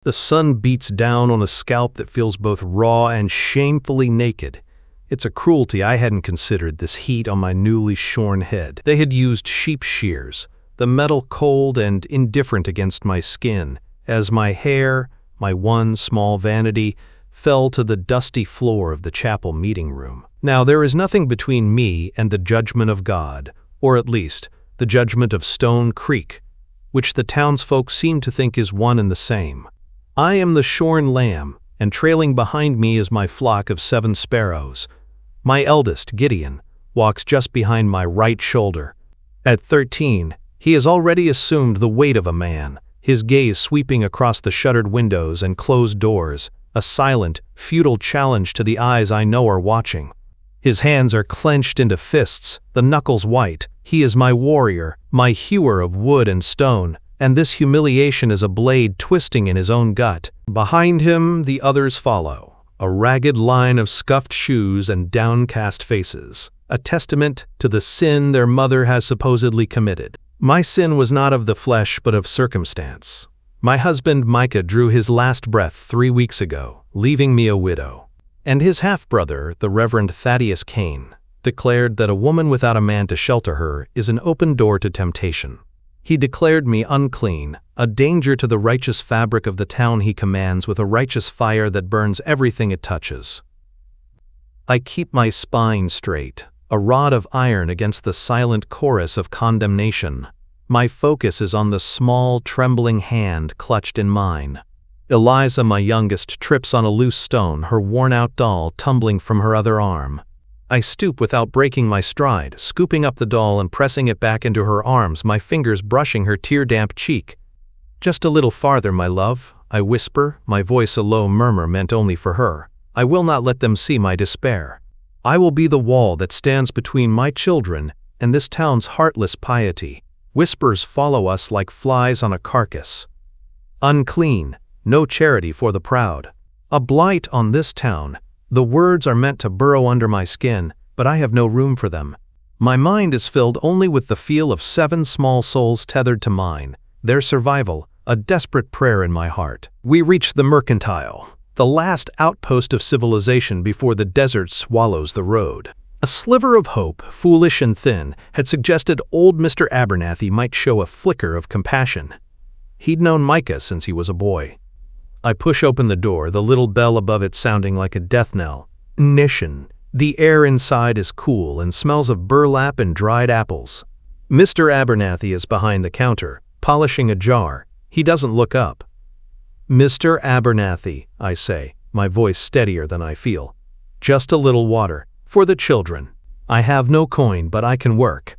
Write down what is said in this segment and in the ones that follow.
The sun beats down on a scalp that feels both raw and shamefully naked. It's a cruelty I hadn't considered, this heat on my newly shorn head. They had used sheep shears, the metal cold and indifferent against my skin, as my hair, my one small vanity, fell to the dusty floor of the chapel meeting room. Now there is nothing between me and the judgment of God, or at least the judgment of Stone Creek, which the townsfolk seem to think is one and the same. I am the shorn lamb, and trailing behind me is my flock of 7 sparrows. My eldest, Gideon, walks just behind my right shoulder. At 13, he has already assumed the weight of a man, his gaze sweeping across the shuttered windows and closed doors, a silent, futile challenge to the eyes I know are watching. His hands are clenched into fists, the knuckles white. He is my warrior, my hewer of wood and stone, and this humiliation is a blade twisting in his own gut. Behind him, the others follow, a ragged line of scuffed shoes and downcast faces, a testament to the sin their mother has supposedly committed. My sin was not of the flesh but of circumstance. My husband Micah drew his last breath 3 weeks ago, leaving me a widow. And his half-brother, the Reverend Thaddeus Kane, declared that a woman without a man to shelter her is an open door to temptation. He declared me unclean, a danger to the righteous fabric of the town he commands with a righteous fire that burns everything it touches. I keep my spine straight, a rod of iron against the silent chorus of condemnation. My focus is on the small, trembling hand clutched in mine. Eliza, my youngest, trips on a loose stone, her worn-out doll tumbling from her other arm. I stoop without breaking my stride, scooping up the doll and pressing it back into her arms, my fingers brushing her tear-damp cheek. "Just a little farther, my love," I whisper, my voice a low murmur meant only for her. I will not let them see my despair. I will be the wall that stands between my children and this town's heartless piety. Whispers follow us like flies on a carcass. Unclean, no charity for the proud. A blight on this town. The words are meant to burrow under my skin, but I have no room for them. My mind is filled only with the feel of 7 small souls tethered to mine, their survival, a desperate prayer in my heart. We reach the Mercantile, the last outpost of civilization before the desert swallows the road. A sliver of hope, foolish and thin, had suggested old Mr. Abernathy might show a flicker of compassion. He'd known Micah since he was a boy. I push open the door, the little bell above it sounding like a death knell. Ignition. The air inside is cool and smells of burlap and dried apples. Mr. Abernathy is behind the counter, polishing a jar. He doesn't look up. "Mr. Abernathy," I say, my voice steadier than I feel. "Just a little water. For the children. I have no coin, but I can work."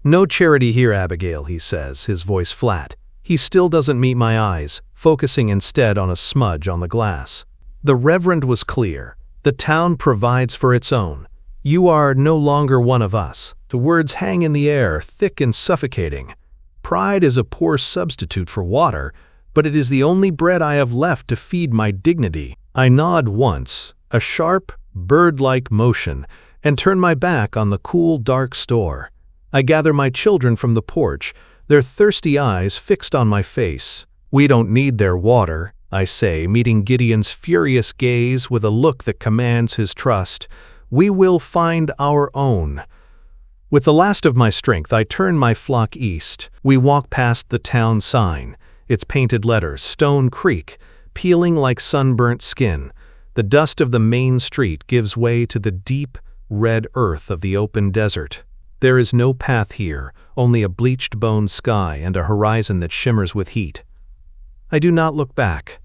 "No charity here, Abigail," he says, his voice flat. He still doesn't meet my eyes, focusing instead on a smudge on the glass. The Reverend was clear. The town provides for its own. You are no longer one of us. The words hang in the air, thick and suffocating. Pride is a poor substitute for water, but it is the only bread I have left to feed my dignity. I nod once, a sharp, bird-like motion, and turn my back on the cool, dark store. I gather my children from the porch, their thirsty eyes fixed on my face. "We don't need their water," I say, meeting Gideon's furious gaze with a look that commands his trust. "We will find our own." With the last of my strength, I turn my flock east. We walk past the town sign, its painted letters, Stone Creek, peeling like sunburnt skin. The dust of the main street gives way to the deep, red earth of the open desert. There is no path here, only a bleached bone sky and a horizon that shimmers with heat. I do not look back.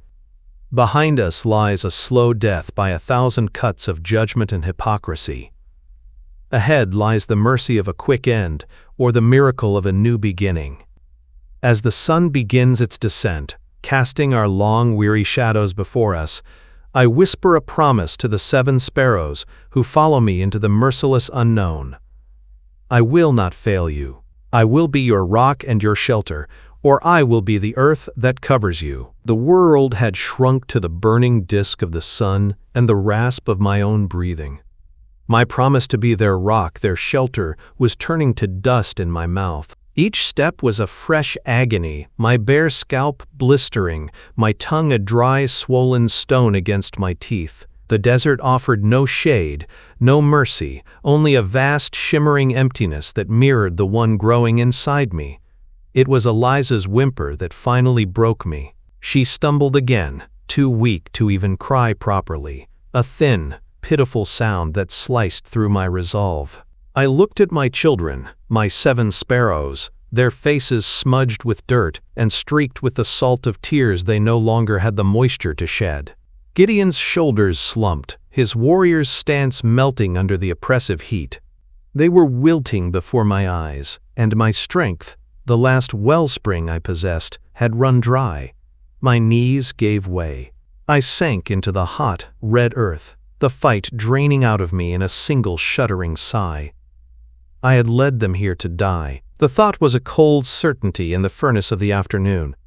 Behind us lies a slow death by 1,000 cuts of judgment and hypocrisy. Ahead lies the mercy of a quick end, or the miracle of a new beginning. As the sun begins its descent, casting our long, weary shadows before us, I whisper a promise to the 7 sparrows who follow me into the merciless unknown. I will not fail you. I will be your rock and your shelter, or I will be the earth that covers you. The world had shrunk to the burning disk of the sun and the rasp of my own breathing. My promise to be their rock, their shelter, was turning to dust in my mouth. Each step was a fresh agony, my bare scalp blistering, my tongue a dry, swollen stone against my teeth. The desert offered no shade, no mercy, only a vast, shimmering emptiness that mirrored the one growing inside me. It was Eliza's whimper that finally broke me. She stumbled again, too weak to even cry properly, a thin, pitiful sound that sliced through my resolve. I looked at my children, my 7 sparrows, their faces smudged with dirt and streaked with the salt of tears they no longer had the moisture to shed. Gideon's shoulders slumped, his warrior's stance melting under the oppressive heat. They were wilting before my eyes, and my strength, the last wellspring I possessed, had run dry. My knees gave way. I sank into the hot, red earth, the fight draining out of me in a single shuddering sigh. I had led them here to die. The thought was a cold certainty in the furnace of the afternoon.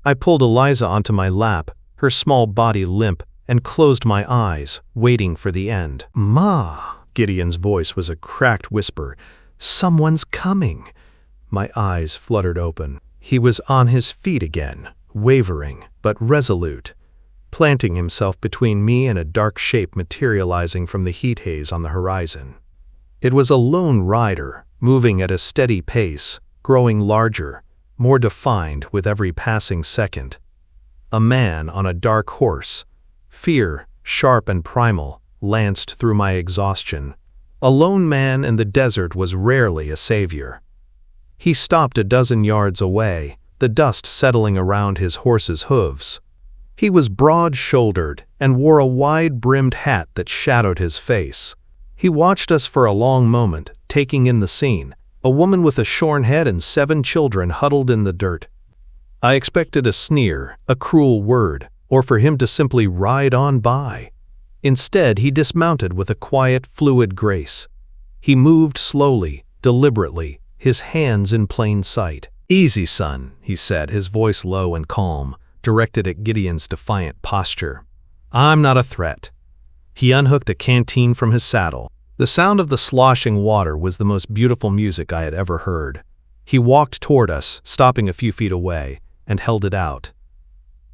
I pulled Eliza onto my lap, her small body limp, and closed my eyes, waiting for the end. "Ma," Gideon's voice was a cracked whisper. "Someone's coming." My eyes fluttered open. He was on his feet again, wavering, but resolute, planting himself between me and a dark shape materializing from the heat haze on the horizon. It was a lone rider, moving at a steady pace, growing larger, more defined with every passing second. A man on a dark horse. Fear, sharp and primal, lanced through my exhaustion. A lone man in the desert was rarely a savior. He stopped a dozen yards away, the dust settling around his horse's hooves. He was broad-shouldered and wore a wide-brimmed hat that shadowed his face. He watched us for a long moment, taking in the scene, a woman with a shorn head and 7 children huddled in the dirt. I expected a sneer, a cruel word, or for him to simply ride on by. Instead, he dismounted with a quiet, fluid grace. He moved slowly, deliberately, his hands in plain sight. "Easy, son," he said, his voice low and calm, directed at Gideon's defiant posture. "I'm not a threat." He unhooked a canteen from his saddle. The sound of the sloshing water was the most beautiful music I had ever heard. He walked toward us, stopping a few feet away, and held it out.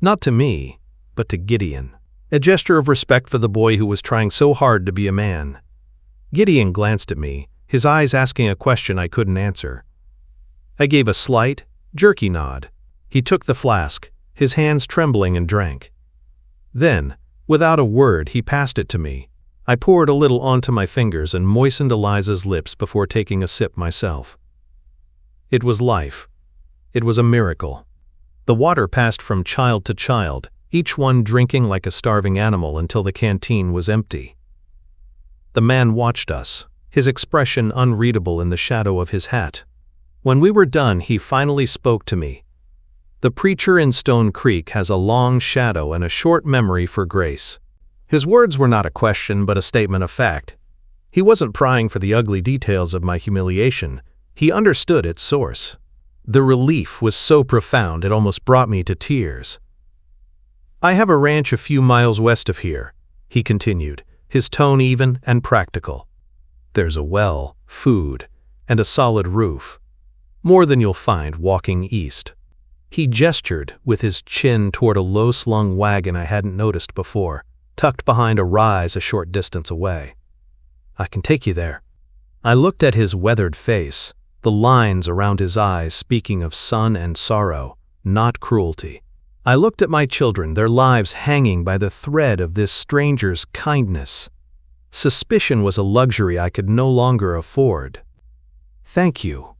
Not to me, but to Gideon. A gesture of respect for the boy who was trying so hard to be a man. Gideon glanced at me, his eyes asking a question I couldn't answer. I gave a slight, jerky nod. He took the flask, his hands trembling, and drank. Then, without a word, he passed it to me. I poured a little onto my fingers and moistened Eliza's lips before taking a sip myself. It was life. It was a miracle. The water passed from child to child, each one drinking like a starving animal until the canteen was empty. The man watched us, his expression unreadable in the shadow of his hat. When we were done, he finally spoke to me. The preacher in Stone Creek has a long shadow and a short memory for grace. His words were not a question but a statement of fact. He wasn't prying for the ugly details of my humiliation. He understood its source. The relief was so profound it almost brought me to tears. "I have a ranch a few miles west of here," he continued, his tone even and practical. "There's a well, food, and a solid roof. More than you'll find walking east." He gestured with his chin toward a low-slung wagon I hadn't noticed before, tucked behind a rise a short distance away. "I can take you there." I looked at his weathered face, the lines around his eyes speaking of sun and sorrow, not cruelty. I looked at my children, their lives hanging by the thread of this stranger's kindness. Suspicion was a luxury I could no longer afford. "Thank you,"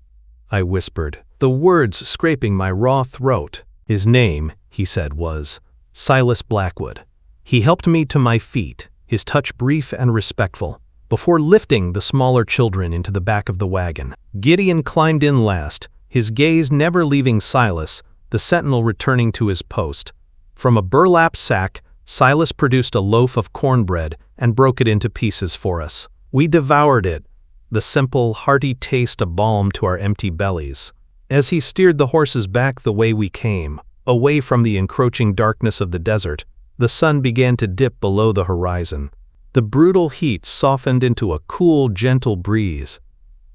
I whispered, the words scraping my raw throat. "His name," he said, was Silas Blackwood. He helped me to my feet, his touch brief and respectful, before lifting the smaller children into the back of the wagon. Gideon climbed in last, his gaze never leaving Silas, the sentinel returning to his post. From a burlap sack, Silas produced a loaf of cornbread and broke it into pieces for us. We devoured it, the simple, hearty taste a balm to our empty bellies. As he steered the horses back the way we came, away from the encroaching darkness of the desert, the sun began to dip below the horizon. The brutal heat softened into a cool, gentle breeze.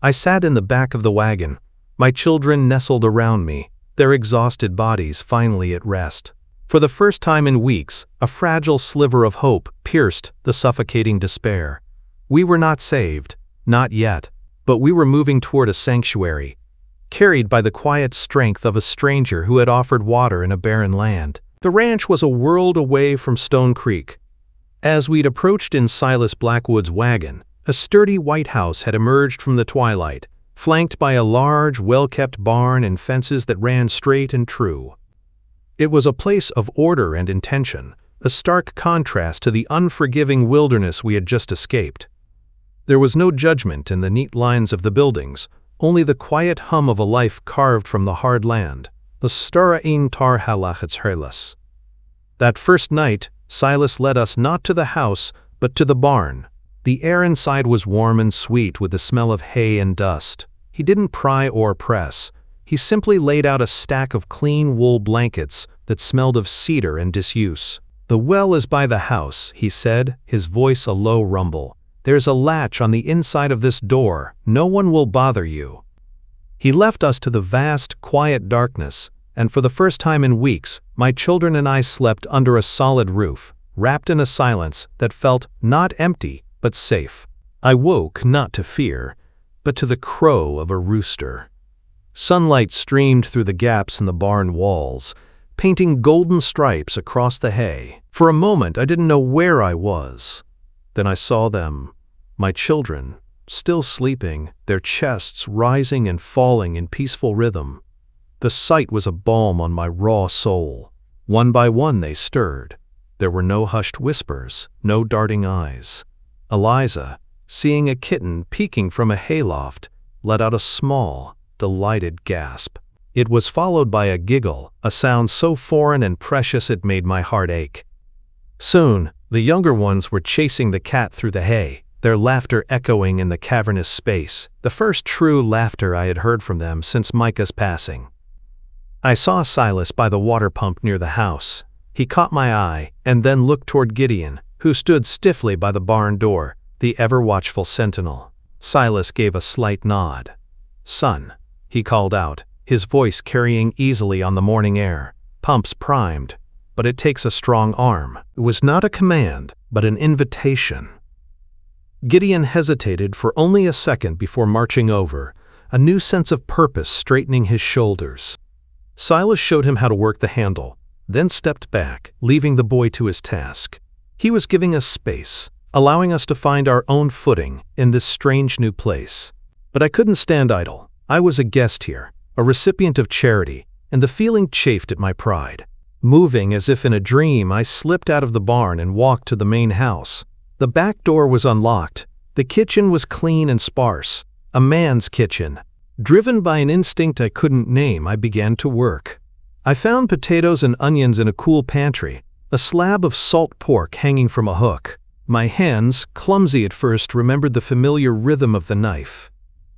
I sat in the back of the wagon, My children nestled around me, their exhausted bodies finally at rest. For the first time in weeks, a fragile sliver of hope pierced the suffocating despair. We were not saved, not yet, but we were moving toward a sanctuary, carried by the quiet strength of a stranger who had offered water in a barren land. The ranch was a world away from Stone Creek. As we'd approached in Silas Blackwood's wagon, a sturdy white house had emerged from the twilight, flanked by a large, well-kept barn and fences that ran straight and true. It was a place of order and intention, a stark contrast to the unforgiving wilderness we had just escaped. There was no judgment in the neat lines of the buildings, only the quiet hum of a life carved from the hard land, the starain tar halachets herlas. That first night, Silas led us not to the house, but to the barn. The air inside was warm and sweet with the smell of hay and dust. He didn't pry or press. He simply laid out a stack of clean wool blankets that smelled of cedar and disuse. "The well is by the house," he said, his voice a low rumble. "There's a latch on the inside of this door. No one will bother you." He left us to the vast, quiet darkness, and for the first time in weeks, my children and I slept under a solid roof, wrapped in a silence that felt not empty, but safe. I woke not to fear, but to the crow of a rooster. Sunlight streamed through the gaps in the barn walls, painting golden stripes across the hay. For a moment, I didn't know where I was. Then I saw them, my children, still sleeping, their chests rising and falling in peaceful rhythm. The sight was a balm on my raw soul. One by one they stirred. There were no hushed whispers, no darting eyes. Eliza, seeing a kitten peeking from a hayloft, let out a small, delighted gasp. It was followed by a giggle, a sound so foreign and precious it made my heart ache. Soon, the younger ones were chasing the cat through the hay, their laughter echoing in the cavernous space, the first true laughter I had heard from them since Micah's passing. I saw Silas by the water pump near the house. He caught my eye and then looked toward Gideon, who stood stiffly by the barn door, the ever-watchful sentinel. Silas gave a slight nod. "Son," he called out, his voice carrying easily on the morning air. "Pump's primed, but it takes a strong arm." It was not a command, but an invitation. Gideon hesitated for only a second before marching over, a new sense of purpose straightening his shoulders. Silas showed him how to work the handle, then stepped back, leaving the boy to his task. He was giving us space, allowing us to find our own footing in this strange new place. But I couldn't stand idle. I was a guest here, a recipient of charity, and the feeling chafed at my pride. Moving as if in a dream, I slipped out of the barn and walked to the main house. The back door was unlocked. The kitchen was clean and sparse, a man's kitchen. Driven by an instinct I couldn't name, I began to work. I found potatoes and onions in a cool pantry, a slab of salt pork hanging from a hook. My hands, clumsy at first, remembered the familiar rhythm of the knife.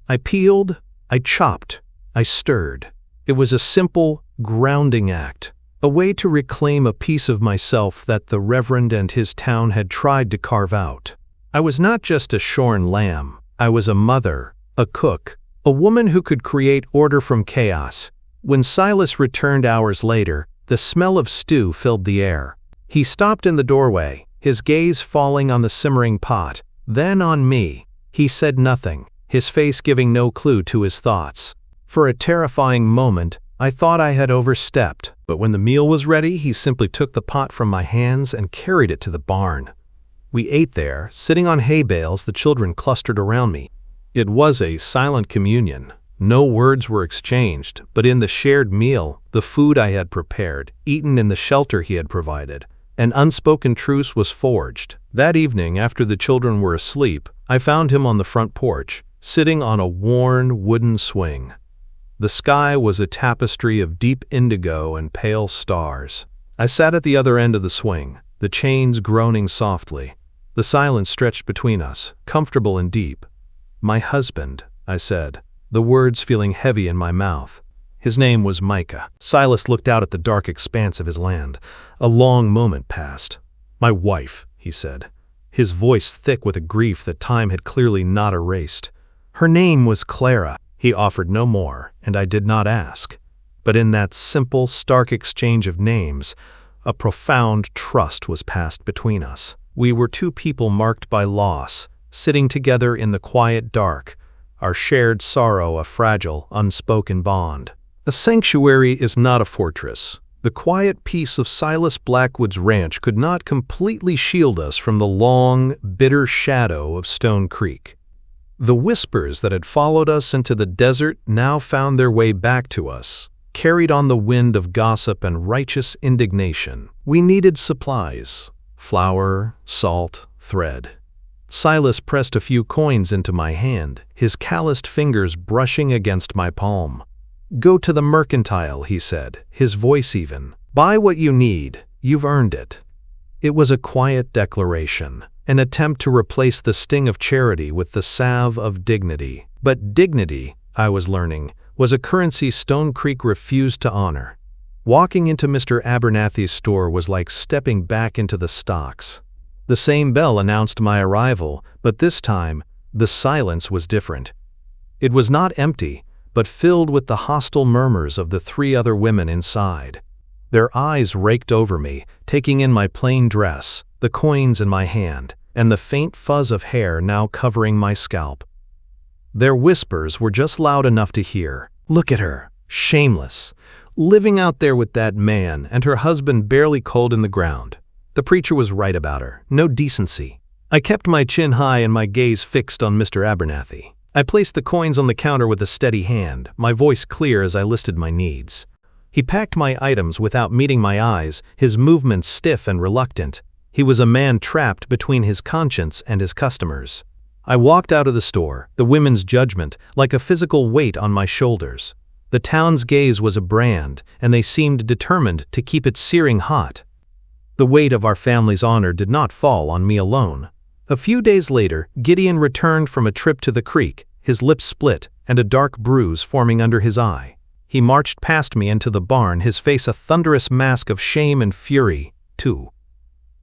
I peeled, I chopped, I stirred. It was a simple, grounding act, a way to reclaim a piece of myself that the Reverend and his town had tried to carve out. I was not just a shorn lamb. I was a mother, a cook, a woman who could create order from chaos. When Silas returned hours later, the smell of stew filled the air. He stopped in the doorway, his gaze falling on the simmering pot, then on me. He said nothing, his face giving no clue to his thoughts. For a terrifying moment, I thought I had overstepped, but when the meal was ready, he simply took the pot from my hands and carried it to the barn. We ate there, sitting on hay bales, the children clustered around me. It was a silent communion. No words were exchanged, but in the shared meal, the food I had prepared, eaten in the shelter he had provided, an unspoken truce was forged. That evening, after the children were asleep, I found him on the front porch, sitting on a worn wooden swing. The sky was a tapestry of deep indigo and pale stars. I sat at the other end of the swing, the chains groaning softly. The silence stretched between us, comfortable and deep. "My husband," I said, the words feeling heavy in my mouth. His name was Micah. Silas looked out at the dark expanse of his land. A long moment passed. "My wife," he said, his voice thick with a grief that time had clearly not erased. "Her name was Clara." He offered no more, and I did not ask. But in that simple, stark exchange of names, a profound trust was passed between us. We were two people marked by loss, sitting together in the quiet dark, our shared sorrow a fragile, unspoken bond. A sanctuary is not a fortress. The quiet peace of Silas Blackwood's ranch could not completely shield us from the long, bitter shadow of Stone Creek. The whispers that had followed us into the desert now found their way back to us, carried on the wind of gossip and righteous indignation. We needed supplies: flour, salt, thread. Silas pressed a few coins into my hand, his calloused fingers brushing against my palm. "Go to the mercantile," he said, his voice even. "Buy what you need. You've earned it." It was a quiet declaration, an attempt to replace the sting of charity with the salve of dignity. But dignity, I was learning, was a currency Stone Creek refused to honor. Walking into Mr. Abernathy's store was like stepping back into the stocks. The same bell announced my arrival, but this time, the silence was different. It was not empty, but filled with the hostile murmurs of the three other women inside. Their eyes raked over me, taking in my plain dress, the coins in my hand, and the faint fuzz of hair now covering my scalp. Their whispers were just loud enough to hear. "Look at her, shameless, living out there with that man, and her husband barely cold in the ground. The preacher was right about her, no decency." I kept my chin high and my gaze fixed on Mr. Abernathy. I placed the coins on the counter with a steady hand, my voice clear as I listed my needs. He packed my items without meeting my eyes, his movements stiff and reluctant. He was a man trapped between his conscience and his customers. I walked out of the store, the women's judgment like a physical weight on my shoulders. The town's gaze was a brand, and they seemed determined to keep it searing hot. The weight of our family's honor did not fall on me alone. A few days later, Gideon returned from a trip to the creek, his lips split and a dark bruise forming under his eye. He marched past me into the barn, his face a thunderous mask of shame and fury, too.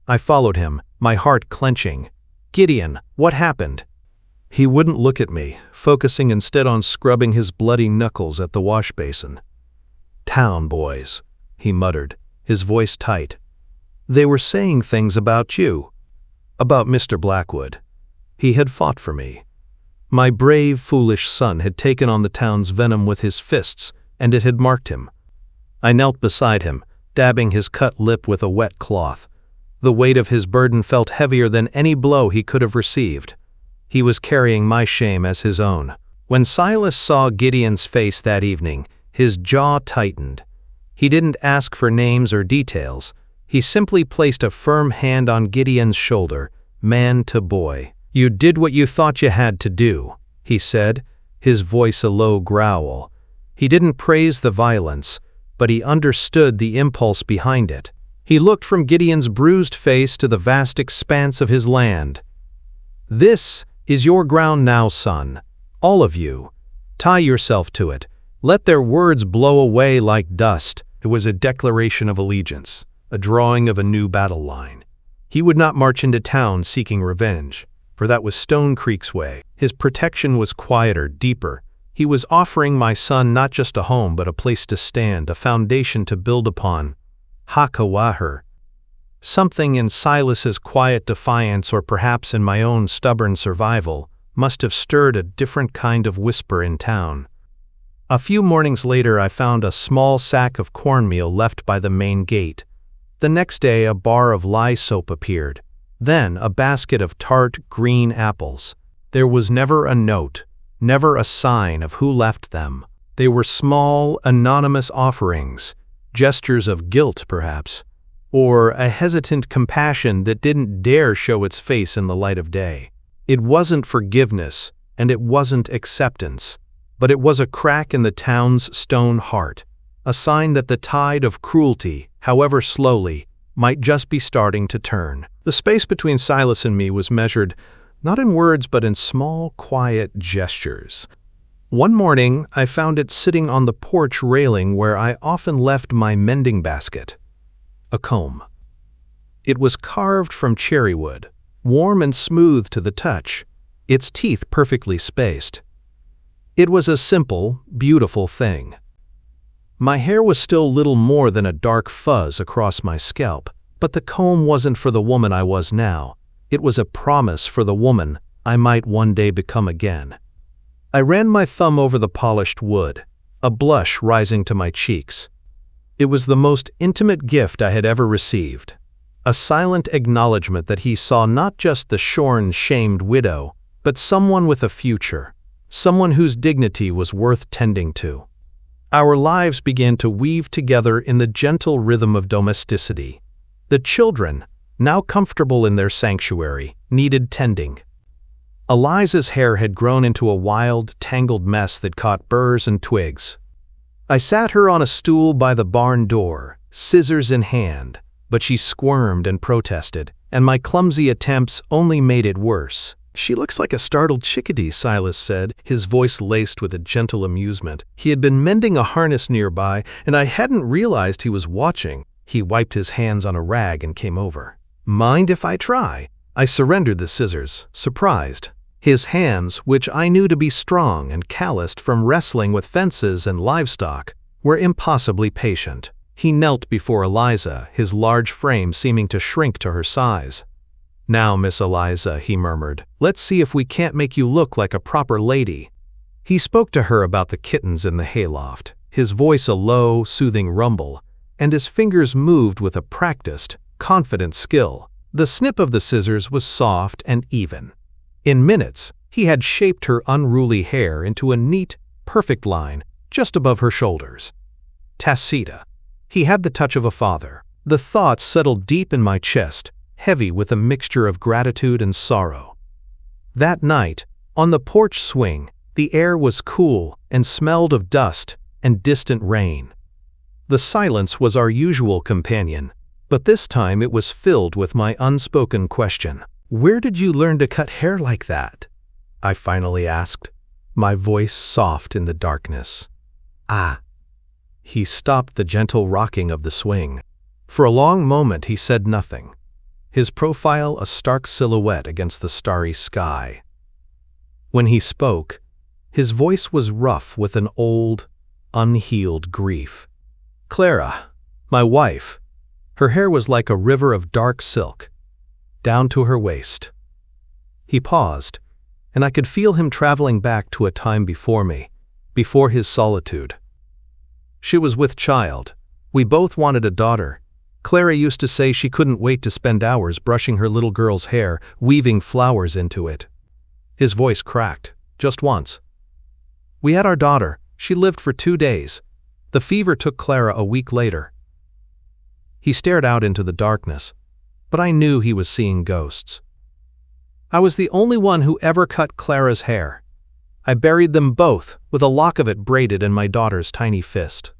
I followed him, my heart clenching. "Gideon, what happened?" He wouldn't look at me, focusing instead on scrubbing his bloody knuckles at the wash basin. "Town boys," he muttered, his voice tight. "They were saying things about you. About Mr. Blackwood. He had fought for me. My brave, foolish son had taken on the town's venom with his fists, and it had marked him." I knelt beside him, dabbing his cut lip with a wet cloth. The weight of his burden felt heavier than any blow he could have received. He was carrying my shame as his own. When Silas saw Gideon's face that evening, his jaw tightened. He didn't ask for names or details. He simply placed a firm hand on Gideon's shoulder, man to boy. "You did what you thought you had to do," he said, his voice a low growl. He didn't praise the violence, but he understood the impulse behind it. He looked from Gideon's bruised face to the vast expanse of his land. "This is your ground now, son. All of you. Tie yourself to it. Let their words blow away like dust." It was a declaration of allegiance, a drawing of a new battle line. He would not march into town seeking revenge, for that was Stone Creek's way. His protection was quieter, deeper. He was offering my son not just a home, but a place to stand, a foundation to build upon. Hakawaher. Something in Silas's quiet defiance, or perhaps in my own stubborn survival, must have stirred a different kind of whisper in town. A few mornings later, I found a small sack of cornmeal left by the main gate. The next day, a bar of lye soap appeared. Then, a basket of tart, green apples. There was never a note, never a sign of who left them. They were small, anonymous offerings, gestures of guilt, perhaps, or a hesitant compassion that didn't dare show its face in the light of day. It wasn't forgiveness, and it wasn't acceptance, but it was a crack in the town's stone heart, a sign that the tide of cruelty, however slowly, might just be starting to turn. The space between Silas and me was measured, not in words but in small, quiet gestures. One morning, I found it sitting on the porch railing where I often left my mending basket. A comb. It was carved from cherry wood, warm and smooth to the touch, its teeth perfectly spaced. It was a simple, beautiful thing. My hair was still little more than a dark fuzz across my scalp, but the comb wasn't for the woman I was now. It was a promise for the woman I might one day become again. I ran my thumb over the polished wood, a blush rising to my cheeks. It was the most intimate gift I had ever received, a silent acknowledgement that he saw not just the shorn, shamed widow, but someone with a future, someone whose dignity was worth tending to. Our lives began to weave together in the gentle rhythm of domesticity. The children, now comfortable in their sanctuary, needed tending. Eliza's hair had grown into a wild, tangled mess that caught burrs and twigs. I sat her on a stool by the barn door, scissors in hand, but she squirmed and protested, and my clumsy attempts only made it worse. "She looks like a startled chickadee," Silas said, his voice laced with a gentle amusement. He had been mending a harness nearby, and I hadn't realized he was watching. He wiped his hands on a rag and came over. "Mind if I try?" I surrendered the scissors, surprised. His hands, which I knew to be strong and calloused from wrestling with fences and livestock, were impossibly patient. He knelt before Eliza, his large frame seeming to shrink to her size. "Now, Miss Eliza," he murmured, "let's see if we can't make you look like a proper lady." He spoke to her about the kittens in the hayloft, his voice a low, soothing rumble, and his fingers moved with a practiced, confident skill. The snip of the scissors was soft and even. In minutes, he had shaped her unruly hair into a neat, perfect line just above her shoulders. Tacita. He had the touch of a father. The thoughts settled deep in my chest, heavy with a mixture of gratitude and sorrow. That night, on the porch swing, the air was cool and smelled of dust and distant rain. The silence was our usual companion, but this time it was filled with my unspoken question. "Where did you learn to cut hair like that?" I finally asked, my voice soft in the darkness. "Ah." He stopped the gentle rocking of the swing. For a long moment he said nothing, his profile a stark silhouette against the starry sky. When he spoke, his voice was rough with an old, unhealed grief. "Clara, my wife, her hair was like a river of dark silk, down to her waist." He paused, and I could feel him traveling back to a time before me, before his solitude. "She was with child. We both wanted a daughter. Clara used to say she couldn't wait to spend hours brushing her little girl's hair, weaving flowers into it." His voice cracked, just once. "We had our daughter. She lived for 2 days. The fever took Clara a week later." He stared out into the darkness, but I knew he was seeing ghosts. "I was the only one who ever cut Clara's hair. I buried them both, with a lock of it braided in my daughter's tiny fist."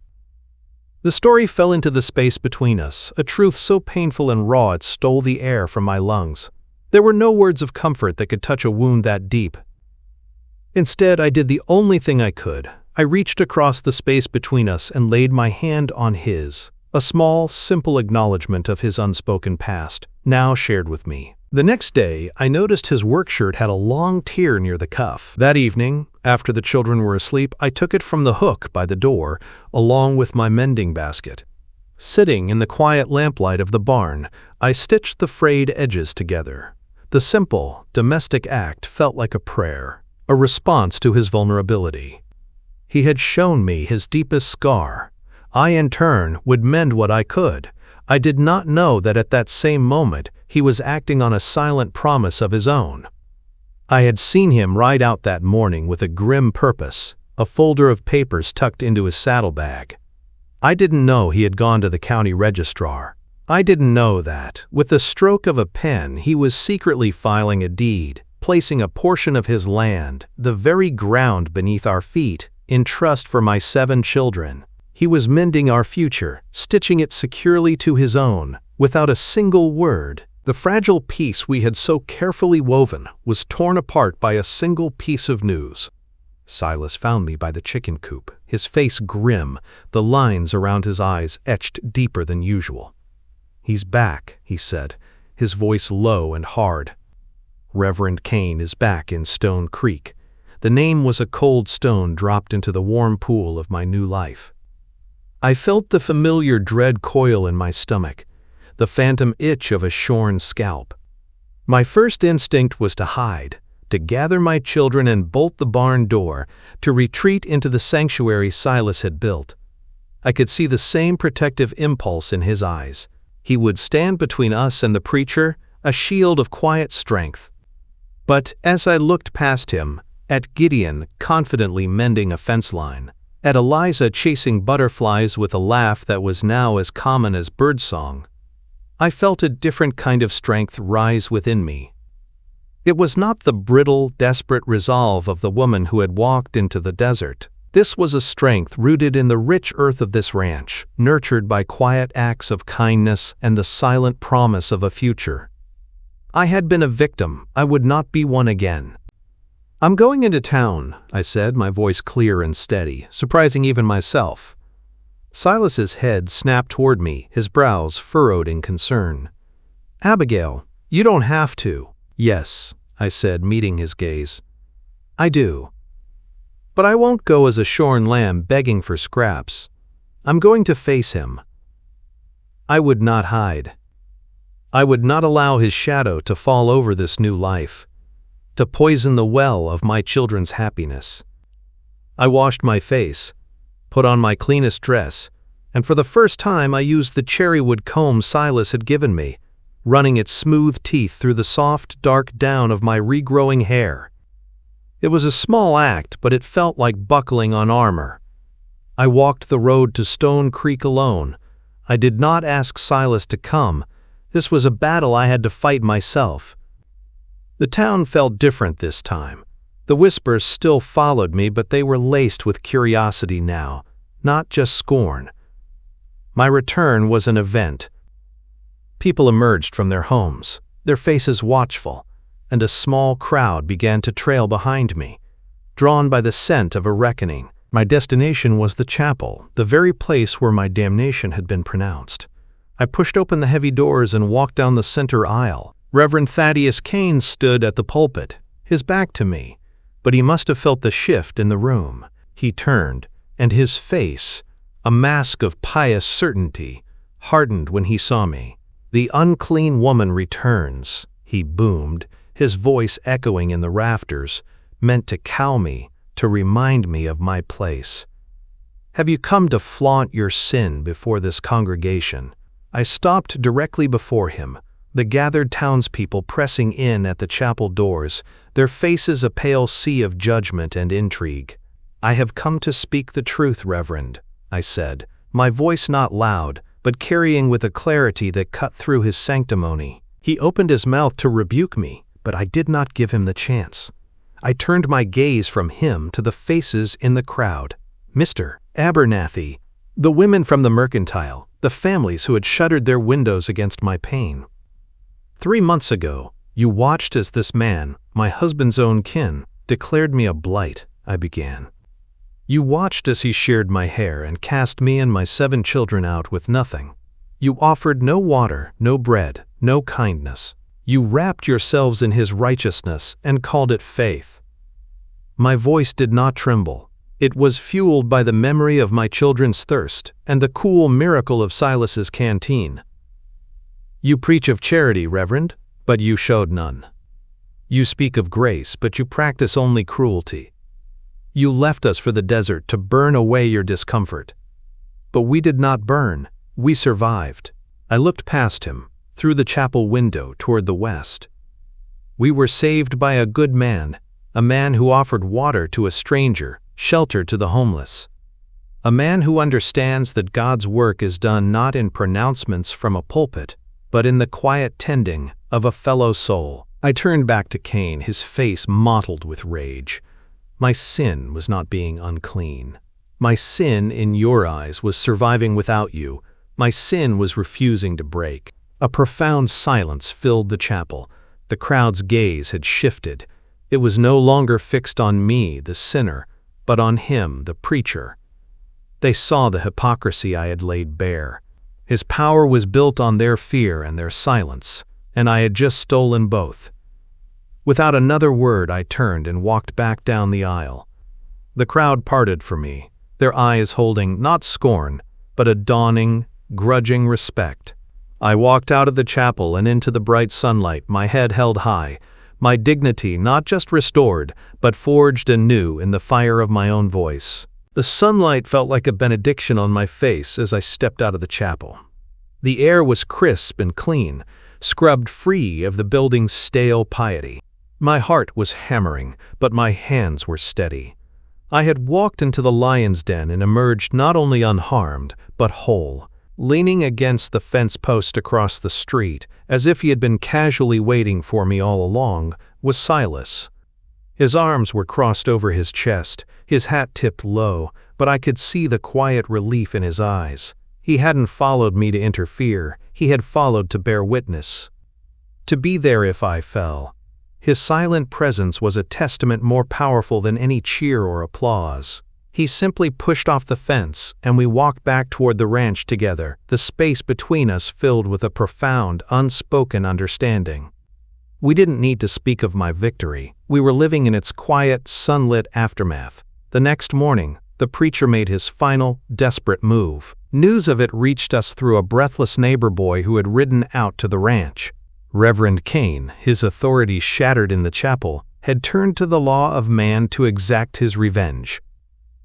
The story fell into the space between us, a truth so painful and raw it stole the air from my lungs. There were no words of comfort that could touch a wound that deep. Instead, I did the only thing I could. I reached across the space between us and laid my hand on his, a small, simple acknowledgement of his unspoken past, now shared with me. The next day, I noticed his work shirt had a long tear near the cuff. That evening, after the children were asleep, I took it from the hook by the door, along with my mending basket. Sitting in the quiet lamplight of the barn, I stitched the frayed edges together. The simple, domestic act felt like a prayer, a response to his vulnerability. He had shown me his deepest scar. I, in turn, would mend what I could. I did not know that at that same moment, he was acting on a silent promise of his own. I had seen him ride out that morning with a grim purpose, a folder of papers tucked into his saddlebag. I didn't know he had gone to the county registrar. I didn't know that, with the stroke of a pen, he was secretly filing a deed, placing a portion of his land, the very ground beneath our feet, in trust for my 7 children. He was mending our future, stitching it securely to his own, without a single word. The fragile piece we had so carefully woven was torn apart by a single piece of news. Silas found me by the chicken coop, his face grim, the lines around his eyes etched deeper than usual. "He's back," he said, his voice low and hard. "Reverend Cain is back in Stone Creek. The name was a cold stone dropped into the warm pool of my new life. I felt the familiar dread coil in my stomach, the phantom itch of a shorn scalp. My first instinct was to hide, to gather my children and bolt the barn door, to retreat into the sanctuary Silas had built. I could see the same protective impulse in his eyes. He would stand between us and the preacher, a shield of quiet strength. But as I looked past him, at Gideon confidently mending a fence line, at Eliza chasing butterflies with a laugh that was now as common as birdsong, I felt a different kind of strength rise within me. It was not the brittle, desperate resolve of the woman who had walked into the desert. This was a strength rooted in the rich earth of this ranch, nurtured by quiet acts of kindness and the silent promise of a future. I had been a victim. I would not be one again. "I'm going into town," I said, my voice clear and steady, surprising even myself. Silas's head snapped toward me, his brows furrowed in concern. "Abigail, you don't have to." "Yes," I said, meeting his gaze. "I do. But I won't go as a shorn lamb begging for scraps. I'm going to face him." I would not hide. I would not allow his shadow to fall over this new life, to poison the well of my children's happiness. I washed my face, put on my cleanest dress, and for the first time I used the cherrywood comb Silas had given me, running its smooth teeth through the soft, dark down of my regrowing hair. It was a small act, but it felt like buckling on armor. I walked the road to Stone Creek alone. I did not ask Silas to come. This was a battle I had to fight myself. The town felt different this time. The whispers still followed me, but they were laced with curiosity now, not just scorn. My return was an event. People emerged from their homes, their faces watchful, and a small crowd began to trail behind me, drawn by the scent of a reckoning. My destination was the chapel, the very place where my damnation had been pronounced. I pushed open the heavy doors and walked down the center aisle. Reverend Thaddeus Kane stood at the pulpit, his back to me, but he must have felt the shift in the room. He turned, and his face, a mask of pious certainty, hardened when he saw me. "The unclean woman returns," he boomed, his voice echoing in the rafters, meant to cow me, to remind me of my place. "Have you come to flaunt your sin before this congregation?" I stopped directly before him, the gathered townspeople pressing in at the chapel doors, their faces a pale sea of judgment and intrigue. "I have come to speak the truth, Reverend," I said, my voice not loud, but carrying with a clarity that cut through his sanctimony. He opened his mouth to rebuke me, but I did not give him the chance. I turned my gaze from him to the faces in the crowd. "Mr. Abernathy," the women from the mercantile, the families who had shuttered their windows against my pain. "3 months ago, you watched as this man, my husband's own kin, declared me a blight," I began. "You watched as he sheared my hair and cast me and my 7 children out with nothing. You offered no water, no bread, no kindness. You wrapped yourselves in his righteousness and called it faith." My voice did not tremble. It was fueled by the memory of my children's thirst and the cool miracle of Silas's canteen. "You preach of charity, Reverend, but you showed none. You speak of grace, but you practice only cruelty. You left us for the desert to burn away your discomfort. But we did not burn, we survived." I looked past him, through the chapel window toward the west. "We were saved by a good man, a man who offered water to a stranger, shelter to the homeless. A man who understands that God's work is done not in pronouncements from a pulpit, but in the quiet tending of a fellow soul." I turned back to Cain, his face mottled with rage. My sin was not being unclean. My sin, in your eyes, was surviving without you. My sin was refusing to break. A profound silence filled the chapel. The crowd's gaze had shifted. It was no longer fixed on me, the sinner, but on him, the preacher. They saw the hypocrisy I had laid bare. His power was built on their fear and their silence, and I had just stolen both. Without another word, I turned and walked back down the aisle. The crowd parted for me, their eyes holding not scorn, but a dawning, grudging respect. I walked out of the chapel and into the bright sunlight, my head held high, my dignity not just restored, but forged anew in the fire of my own voice. The sunlight felt like a benediction on my face as I stepped out of the chapel. The air was crisp and clean, scrubbed free of the building's stale piety. My heart was hammering, but my hands were steady. I had walked into the lion's den and emerged not only unharmed, but whole. Leaning against the fence post across the street, as if he had been casually waiting for me all along, was Silas. His arms were crossed over his chest, his hat tipped low, but I could see the quiet relief in his eyes. He hadn't followed me to interfere, he had followed to bear witness. To be there if I fell. His silent presence was a testament more powerful than any cheer or applause. He simply pushed off the fence, and we walked back toward the ranch together, the space between us filled with a profound, unspoken understanding. We didn't need to speak of my victory. We were living in its quiet, sunlit aftermath. The next morning, the preacher made his final, desperate move. News of it reached us through a breathless neighbor boy who had ridden out to the ranch. Reverend Cain, his authority shattered in the chapel, had turned to the law of man to exact his revenge.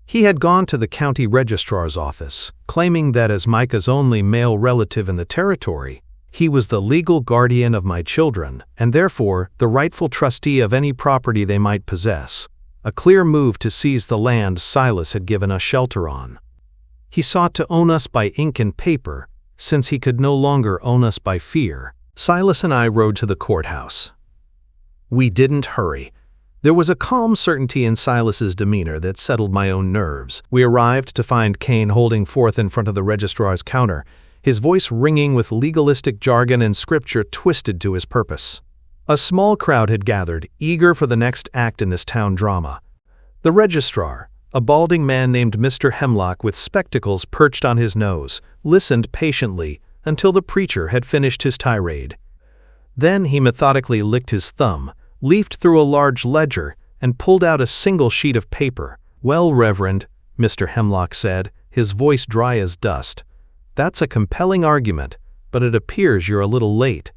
He had gone to the county registrar's office, claiming that as Micah's only male relative in the territory, he was the legal guardian of my children, and therefore the rightful trustee of any property they might possess, a clear move to seize the land Silas had given us shelter on. He sought to own us by ink and paper, since he could no longer own us by fear. Silas and I rode to the courthouse. We didn't hurry. There was a calm certainty in Silas's demeanor that settled my own nerves. We arrived to find Cain holding forth in front of the registrar's counter, his voice ringing with legalistic jargon and scripture twisted to his purpose. A small crowd had gathered, eager for the next act in this town drama. The registrar, a balding man named Mr. Hemlock with spectacles perched on his nose, listened patiently until the preacher had finished his tirade. Then he methodically licked his thumb, leafed through a large ledger, and pulled out a single sheet of paper. "Well, Reverend," Mr. Hemlock said, his voice dry as dust, "that's a compelling argument, but it appears you're a little late."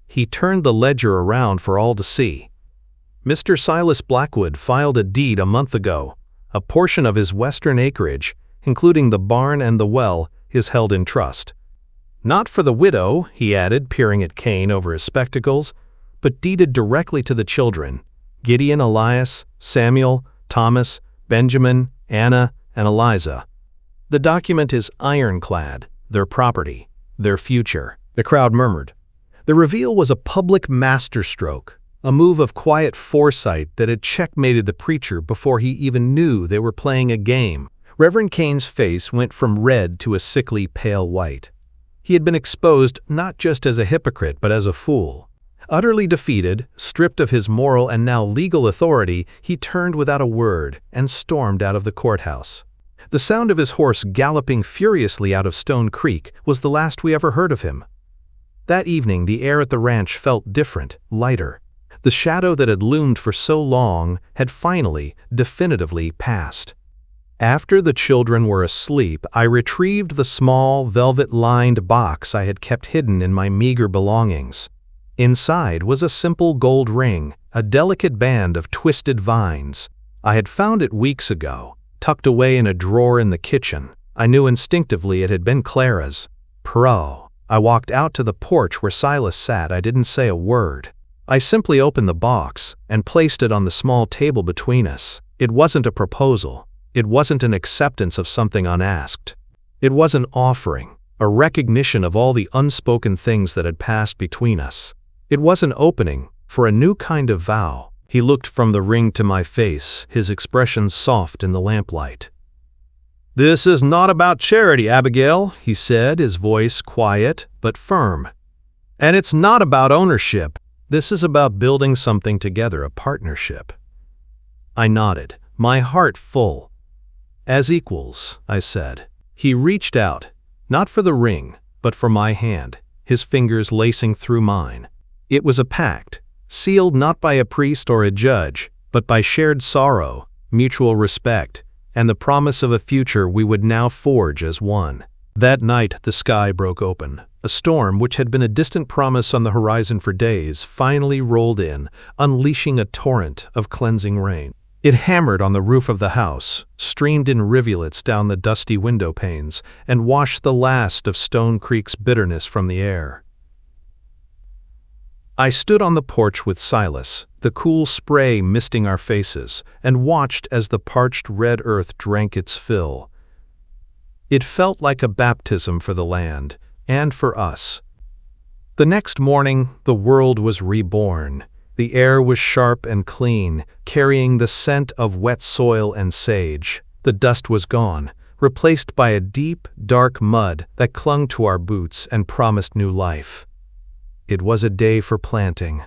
He turned the ledger around for all to see. "Mr. Silas Blackwood filed a deed a month ago. A portion of his western acreage, including the barn and the well, is held in trust. Not for the widow," he added, peering at Cain over his spectacles, "but deeded directly to the children, Gideon, Elias, Samuel, Thomas, Benjamin, Anna, and Eliza. The document is ironclad, their property, their future." The crowd murmured. The reveal was a public masterstroke, a move of quiet foresight that had checkmated the preacher before he even knew they were playing a game. Reverend Cain's face went from red to a sickly pale white. He had been exposed not just as a hypocrite but as a fool. Utterly defeated, stripped of his moral and now legal authority, he turned without a word and stormed out of the courthouse. The sound of his horse galloping furiously out of Stone Creek was the last we ever heard of him. That evening the air at the ranch felt different, lighter. The shadow that had loomed for so long had finally, definitively passed. After the children were asleep, I retrieved the small, velvet-lined box I had kept hidden in my meager belongings. Inside was a simple gold ring, a delicate band of twisted vines. I had found it weeks ago, tucked away in a drawer in the kitchen. I knew instinctively it had been Clara's. I walked out to the porch where Silas sat. I didn't say a word. I simply opened the box and placed it on the small table between us. It wasn't a proposal. It wasn't an acceptance of something unasked. It was an offering, a recognition of all the unspoken things that had passed between us. It was an opening for a new kind of vow. He looked from the ring to my face, his expression soft in the lamplight. "This is not about charity, Abigail," he said, his voice quiet but firm. "And it's not about ownership. This is about building something together, a partnership." I nodded, my heart full. "As equals," I said. He reached out, not for the ring, but for my hand, his fingers lacing through mine. It was a pact, sealed not by a priest or a judge, but by shared sorrow, mutual respect, and the promise of a future we would now forge as one. That night the sky broke open. A storm, which had been a distant promise on the horizon for days, finally rolled in, unleashing a torrent of cleansing rain. It hammered on the roof of the house, streamed in rivulets down the dusty window panes, and washed the last of Stone Creek's bitterness from the air. I stood on the porch with Silas, the cool spray misting our faces, and watched as the parched red earth drank its fill. It felt like a baptism for the land, and for us. The next morning, the world was reborn. The air was sharp and clean, carrying the scent of wet soil and sage. The dust was gone, replaced by a deep, dark mud that clung to our boots and promised new life. It was a day for planting.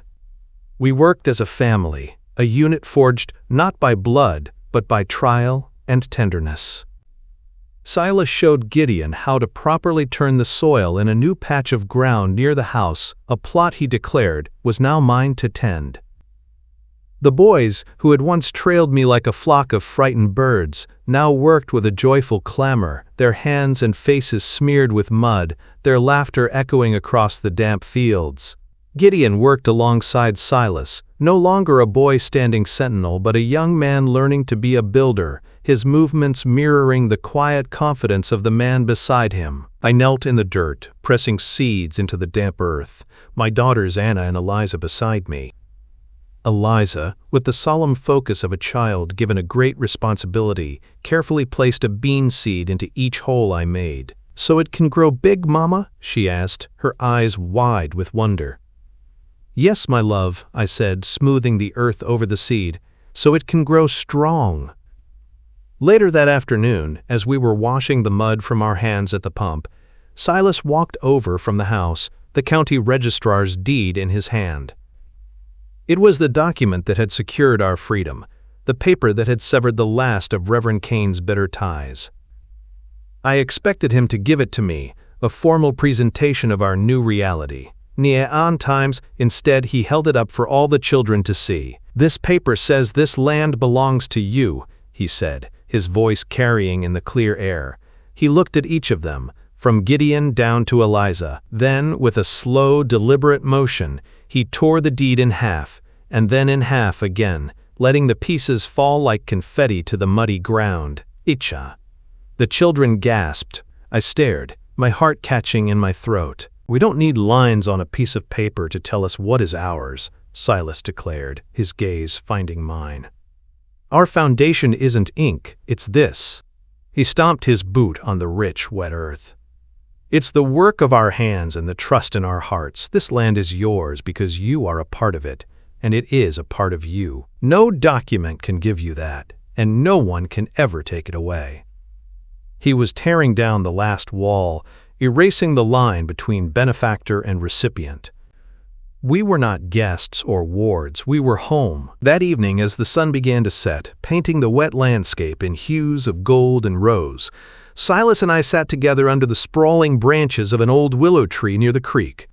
We worked as a family, a unit forged not by blood, but by trial and tenderness. Silas showed Gideon how to properly turn the soil in a new patch of ground near the house, a plot he declared was now mine to tend. The boys, who had once trailed me like a flock of frightened birds, now worked with a joyful clamor, their hands and faces smeared with mud, their laughter echoing across the damp fields. Gideon worked alongside Silas, no longer a boy standing sentinel but a young man learning to be a builder, his movements mirroring the quiet confidence of the man beside him. I knelt in the dirt, pressing seeds into the damp earth, my daughters Anna and Eliza beside me. Eliza, with the solemn focus of a child given a great responsibility, carefully placed a bean seed into each hole I made. "So it can grow big, Mama?" she asked, her eyes wide with wonder. "Yes, my love," I said, smoothing the earth over the seed, "so it can grow strong." Later that afternoon, as we were washing the mud from our hands at the pump, Silas walked over from the house, the county registrar's deed in his hand. It was the document that had secured our freedom, the paper that had severed the last of Reverend Cain's bitter ties. I expected him to give it to me, a formal presentation of our new reality. On times, instead, he held it up for all the children to see. "This paper says this land belongs to you," he said, his voice carrying in the clear air. He looked at each of them, from Gideon down to Eliza. Then, with a slow, deliberate motion, he tore the deed in half, and then in half again, letting the pieces fall like confetti to the muddy ground. "Icha." The children gasped. I stared, my heart catching in my throat. "We don't need lines on a piece of paper to tell us what is ours," Silas declared, his gaze finding mine. "Our foundation isn't ink, it's this." He stomped his boot on the rich, wet earth. "It's the work of our hands and the trust in our hearts. This land is yours because you are a part of it, and it is a part of you. No document can give you that, and no one can ever take it away." He was tearing down the last wall, erasing the line between benefactor and recipient. We were not guests or wards, we were home. That evening, as the sun began to set, painting the wet landscape in hues of gold and rose, Silas and I sat together under the sprawling branches of an old willow tree near the creek.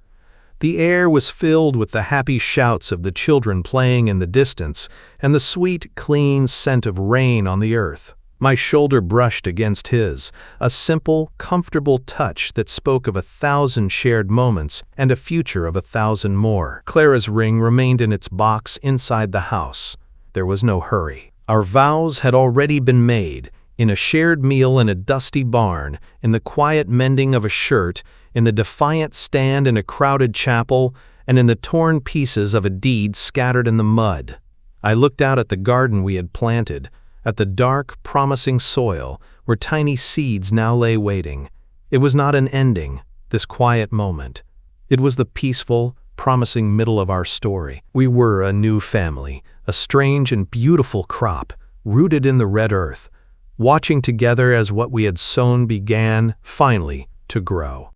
The air was filled with the happy shouts of the children playing in the distance and the sweet, clean scent of rain on the earth. My shoulder brushed against his, a simple, comfortable touch that spoke of 1,000 shared moments and a future of 1,000 more. Clara's ring remained in its box inside the house. There was no hurry. Our vows had already been made, in a shared meal in a dusty barn, in the quiet mending of a shirt, in the defiant stand in a crowded chapel, and in the torn pieces of a deed scattered in the mud. I looked out at the garden we had planted, at the dark, promising soil where tiny seeds now lay waiting. It was not an ending, this quiet moment. It was the peaceful, promising middle of our story. We were a new family, a strange and beautiful crop, rooted in the red earth, watching together as what we had sown began, finally, to grow.